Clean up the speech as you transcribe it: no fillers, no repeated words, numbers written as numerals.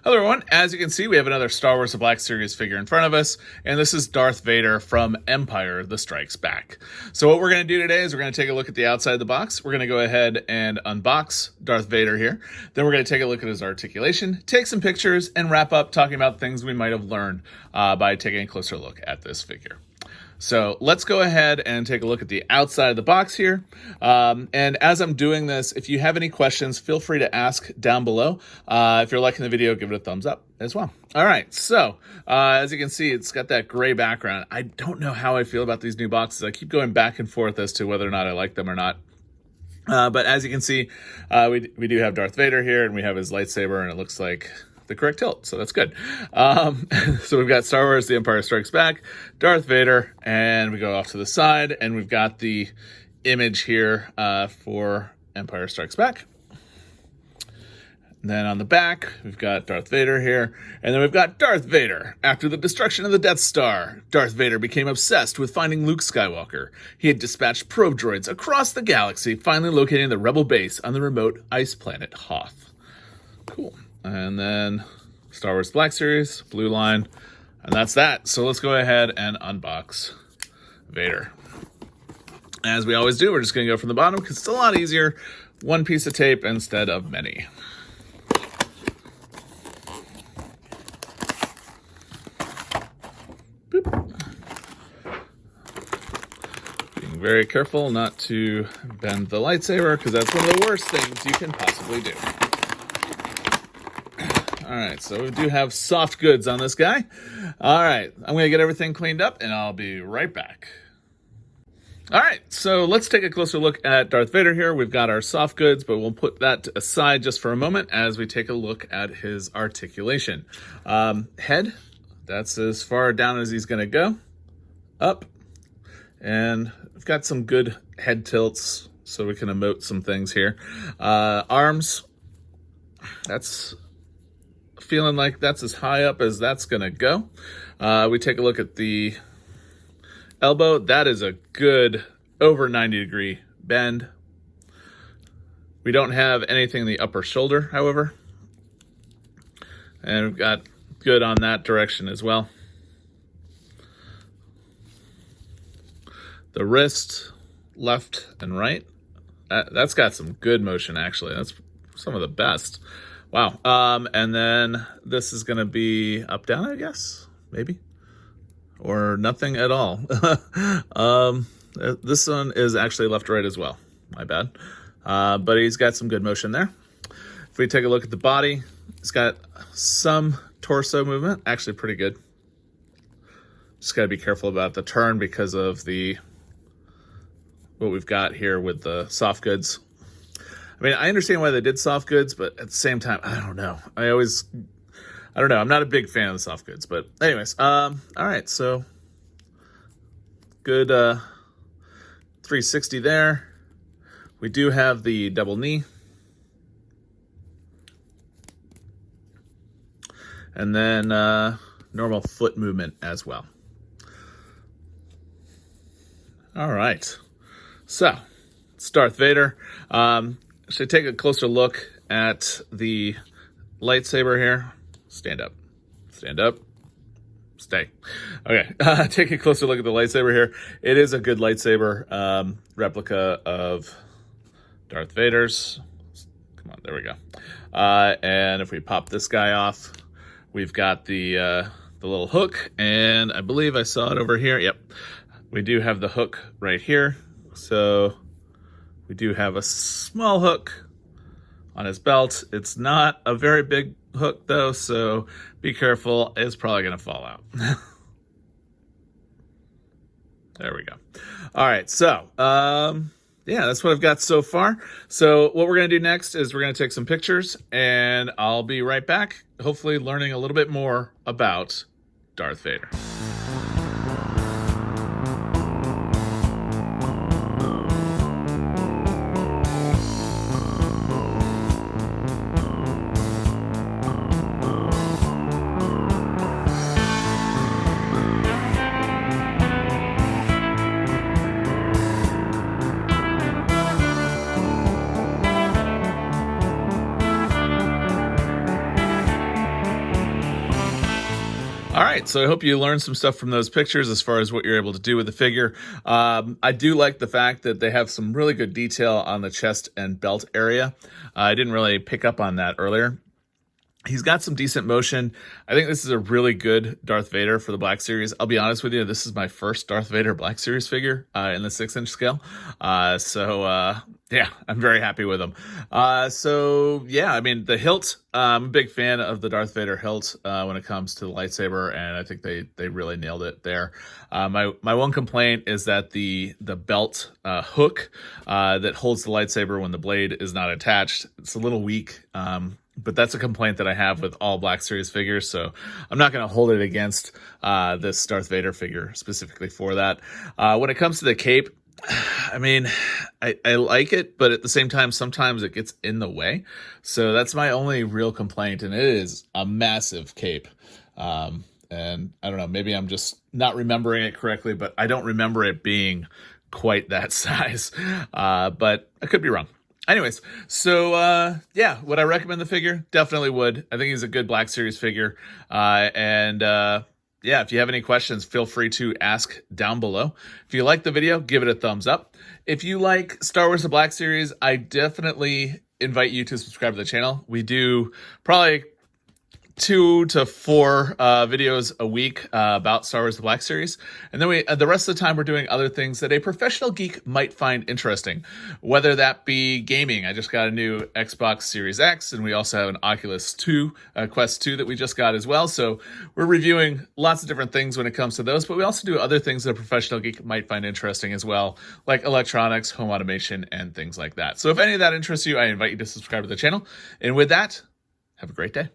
Hello everyone, as you can see we have another Star Wars The Black Series figure in front of us, and this is Darth Vader from Empire The Strikes Back. So what we're going to do today is we're going to take a look at the outside of the box. We're going to go ahead and unbox Darth Vader here. Then we're going to take a look at his articulation, take some pictures, and wrap up talking about things we might have learned by taking a closer look at this figure. So let's go ahead and take a look at the outside of the box here. And as I'm doing this, if you have any questions, feel free to ask down below. If you're liking the video, give it a thumbs up as well. All right, so as you can see, it's got that gray background. I don't know how I feel about these new boxes. I keep going back and forth as to whether or not I like them or not. But as you can see, we do have Darth Vader here, and we have his lightsaber, and it looks like the correct tilt, so that's good. So we've got Star Wars The Empire Strikes Back, Darth Vader, and we go off to the side, and we've got the image here for Empire Strikes Back. And then on the back, we've got Darth Vader here, and then we've got Darth Vader. After the destruction of the Death Star, Darth Vader became obsessed with finding Luke Skywalker. He had dispatched probe droids across the galaxy, finally locating the rebel base on the remote ice planet Hoth. Cool. And then Star Wars Black Series, blue line, and that's that. So let's go ahead and unbox Vader. As we always do, we're just going to go from the bottom because it's a lot easier. One piece of tape instead of many. Boop. Being very careful not to bend the lightsaber because that's one of the worst things you can possibly do. All right, so we do have soft goods on this guy. All right, I'm going to get everything cleaned up, and I'll be right back. All right, so let's take a closer look at Darth Vader here. We've got our soft goods, but we'll put that aside just for a moment as we take a look at his articulation. Head, that's as far down as he's going to go. Up, and we've got some good head tilts, so we can emote some things here. Arms, that's feeling like that's as high up as that's gonna go. We take a look at the elbow. That is a good over 90-degree bend. We don't have anything in the upper shoulder, however, and we've got good on that direction as well. The wrist, left and right, that's got some good motion actually. That's some of the best. Wow. And then this is going to be up, down, I guess, maybe, or nothing at all. This one is actually left, right as well. My bad. But he's got some good motion there. If we take a look at the body, it's got some torso movement, actually pretty good. Just got to be careful about the turn because of what we've got here with the soft goods. I mean, I understand why they did soft goods, but at the same time, I don't know. I don't know. I'm not a big fan of the soft goods, but anyways, all right. So good 360 there. We do have the double knee. And then normal foot movement as well. All right. So it's Darth Vader. Should take a closer look at the lightsaber here. Stand up. Stand up. Stay. Okay. Take a closer look at the lightsaber here. It is a good lightsaber replica of Darth Vader's. Come on, there we go. And if we pop this guy off, we've got the little hook, and I believe I saw it over here. Yep. We do have the hook right here. So we do have a small hook on his belt. It's not a very big hook, though, so be careful. It's probably going to fall out. There we go. All right, so, yeah, that's what I've got so far. So what we're going to do next is we're going to take some pictures, and I'll be right back, hopefully learning a little bit more about Darth Vader. All right, so I hope you learned some stuff from those pictures as far as what you're able to do with the figure. I do like the fact that they have some really good detail on the chest and belt area. I didn't really pick up on that earlier. He's got some decent motion. I think this is a really good Darth Vader for the Black Series. I'll be honest with you, this is my first Darth Vader Black Series figure in the 6-inch scale. Yeah, I'm very happy with him. Yeah, I mean, the hilt, I'm a big fan of the Darth Vader hilt when it comes to the lightsaber, and I think they really nailed it there. My one complaint is that the belt hook that holds the lightsaber when the blade is not attached, it's a little weak. But that's a complaint that I have with all Black Series figures, so I'm not going to hold it against this Darth Vader figure specifically for that. When it comes to the cape, I mean, I like it, but at the same time, sometimes it gets in the way. So that's my only real complaint, and it is a massive cape. And I don't know, maybe I'm just not remembering it correctly, but I don't remember it being quite that size. But I could be wrong. Anyways, so yeah, would I recommend the figure? Definitely would. I think he's a good Black Series figure. Yeah, if you have any questions, feel free to ask down below. If you like the video, give it a thumbs up. If you like Star Wars The Black Series, I definitely invite you to subscribe to the channel. We do probably 2 to 4 videos a week about Star Wars The Black Series. And then the rest of the time we're doing other things that a professional geek might find interesting, whether that be gaming. I just got a new Xbox Series X, and we also have an Oculus Quest 2 that we just got as well. So we're reviewing lots of different things when it comes to those, but we also do other things that a professional geek might find interesting as well, like electronics, home automation, and things like that. So if any of that interests you, I invite you to subscribe to the channel. And with that, have a great day.